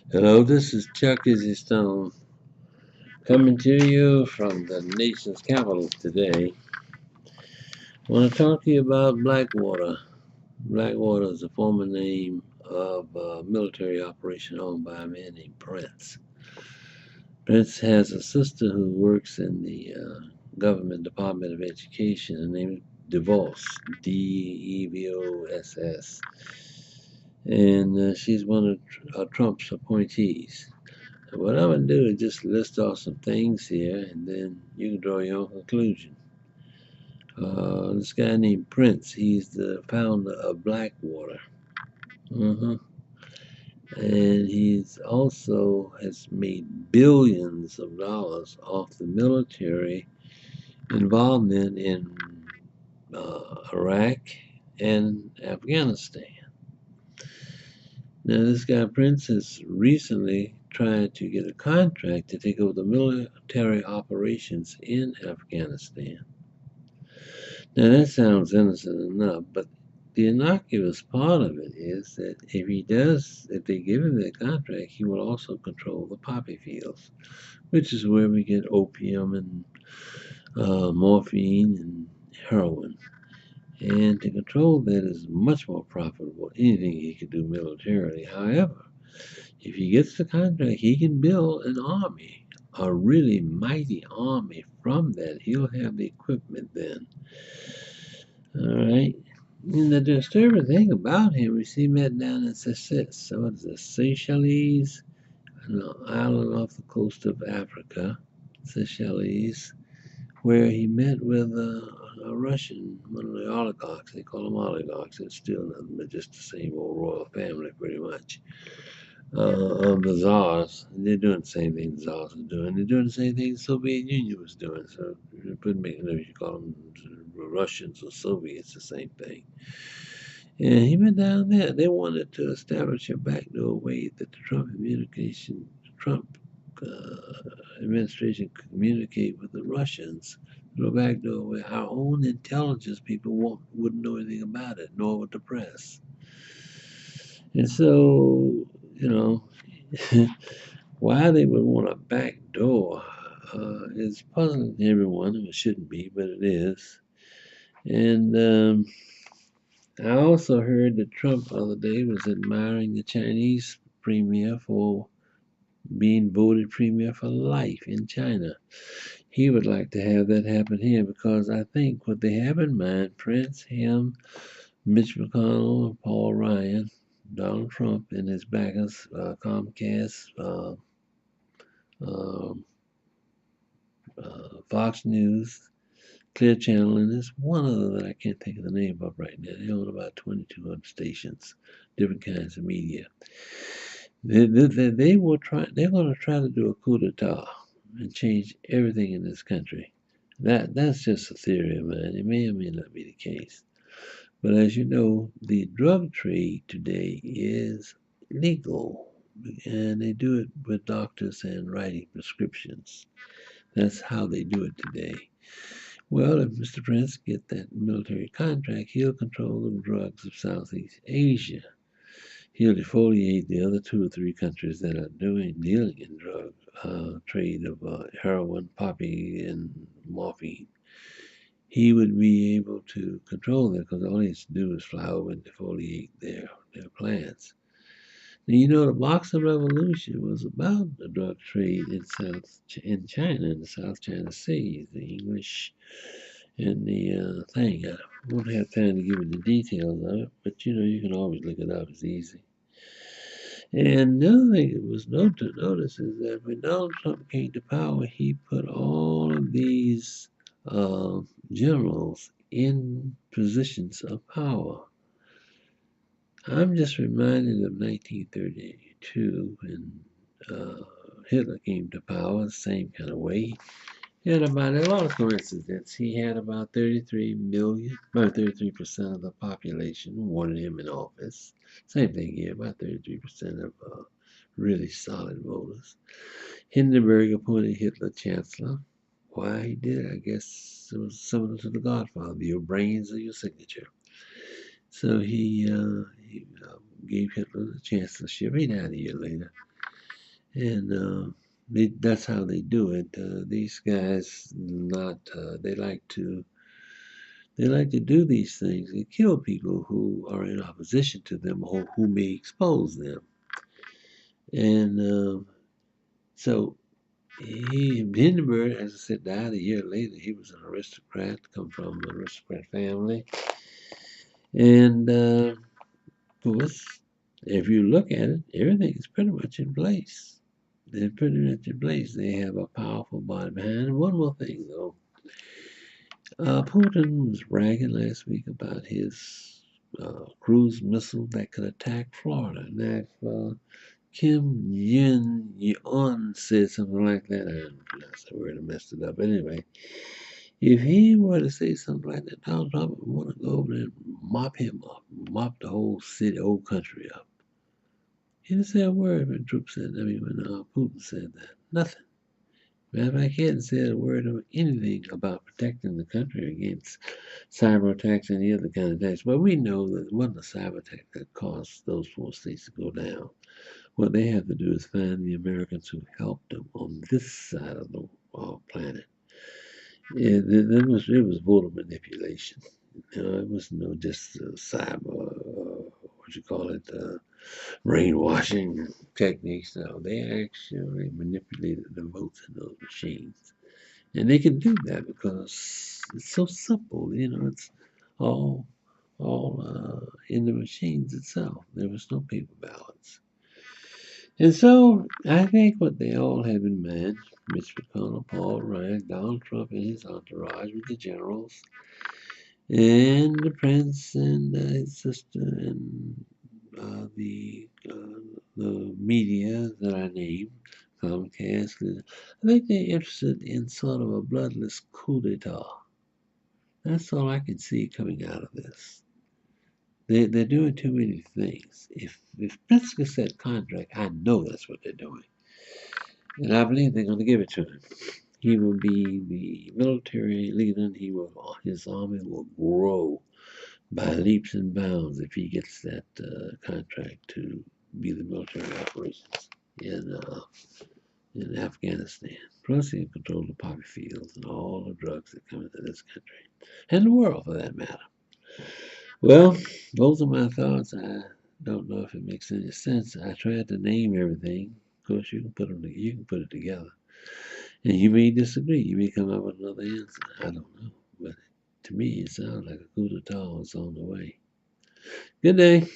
Hello, this is Chuck Izzy Stone coming to you from the nation's capital today. I want to talk to you about Blackwater. Blackwater is the former name of a military operation owned by a man named Prince. Prince has a sister who works in the government Department of Education named DeVos, DEVOSS. And she's one of Trump's appointees. What I'm going to do is just list off some things here, and then you can draw your own conclusion. This guy named Prince, he's the founder of Blackwater. uh And he's also has made billions of dollars off the military involvement in Iraq and Afghanistan. Now, this guy Prince has recently tried to get a contract to take over the military operations in Afghanistan. Now, that sounds innocent enough, but the innocuous part of it is that if they give him that contract, he will also control the poppy fields, which is where we get opium and morphine and heroin. And to control that is much more profitable than anything he could do militarily. However, if he gets the contract, he can build an army, a really mighty army from that. He'll have the equipment then. All right. And the disturbing thing about him is he met down in Seychelles, an island off the coast of Africa, Seychelles, where he met with a Russian, one of the oligarchs. They call them oligarchs. It's still nothing but just the same old royal family, pretty much. Of the czars. They're doing the same thing the czars are doing. They're doing the same thing the Soviet Union was doing. So it wouldn't make no difference if you call them Russians or Soviets, the same thing. And he went down there. They wanted to establish a backdoor way that the Trump administration could communicate with the Russians through a backdoor way. Our own intelligence people wouldn't know anything about it, nor would the press. And so, you know, why they would want a back door is puzzling to everyone, and it shouldn't be, but it is. And I also heard that Trump the other day was admiring the Chinese premier for being voted premier for life in China. He would like to have that happen here because I think what they have in mind, Prince, him, Mitch McConnell, Paul Ryan, Donald Trump, and his backers, Comcast, uh, Fox News, Clear Channel, and there's one other that I can't think of the name of right now. They own about 2,200 stations, different kinds of media. They will try. They're going to try to do a coup d'état and change everything in this country. That's just a theory of mine. It may or may not be the case. But as you know, the drug trade today is legal, and they do it with doctors and writing prescriptions. That's how they do it today. Well, if Mr. Prince gets that military contract, he'll control the drugs of Southeast Asia. He'll defoliate the other two or three countries that are dealing in drug trade of heroin, poppy, and morphine. He would be able to control that because all he has to do is fly over and defoliate their plants. Now, you know, the Boxer Revolution was about the drug trade in China, in the South China Sea, the English and the thing. I won't have time to give you the details of it, but you know, you can always look it up. It's easy. And the other thing that was to notice is that when Donald Trump came to power, he put all of these uh, generals in positions of power. I'm just reminded of 1932 when Hitler came to power, the same kind of way. He had about a lot of coincidence. He had about 33 million, about 33% of the population wanted him in office. Same thing here, about 33% of really solid voters. Hindenburg appointed Hitler chancellor. Why he did it, I guess it was similar to the Godfather, your brains or your signature. So he gave Hitler the chancellorship. He died a year later. and that's how they do it. These guys not they like to do these things and kill people who are in opposition to them or who may expose them. And so Hindenburg, as I said, died a year later. He was an aristocrat, come from an aristocrat family, and of course, if you look at it, everything is pretty much in place. They're pretty much in place. They have a powerful body behind them. One more thing, though. Putin was bragging last week about his cruise missile that could attack Florida. Now, if Kim Jong-un said something like that, I didn't pronounce that word, I messed it up. Anyway, if he were to say something like that, Donald Trump would want to go over there and mop him up, mop the whole city, whole country up. He didn't say a word when Trump said, when Putin said that. Nothing. Matter of fact, he hadn't said a word or anything about protecting the country against cyber attacks and any other kind of attacks. But we know that it wasn't a cyber attack that caused those four states to go down. What they have to do is find the Americans who helped them on this side of the planet. It was voter manipulation. It was no just cyber, what you call it, brainwashing techniques. No, they actually manipulated the votes in those machines. And they can do that because it's so simple. It's all in the machines itself. There was no paper ballots. And so I think what they all have in mind, Mitch McConnell, Paul Ryan, Donald Trump and his entourage with the generals, and the prince and his sister and the media that I named, Comcast. I think they're interested in sort of a bloodless coup d'etat. That's all I can see coming out of this. They're doing too many things. If Prince gets that contract, I know that's what they're doing. And I believe they're going to give it to him. He will be the military leader, and his army will grow by leaps and bounds if he gets that contract to be the military operations in Afghanistan. Plus, he can control the poppy fields and all the drugs that come into this country and the world, for that matter. Well, those are my thoughts. I don't know if it makes any sense. I tried to name everything. Of course, you can put it together, and you may disagree. You may come up with another answer. I don't know, but to me, it sounds like a coup d'etat is on the way. Good day.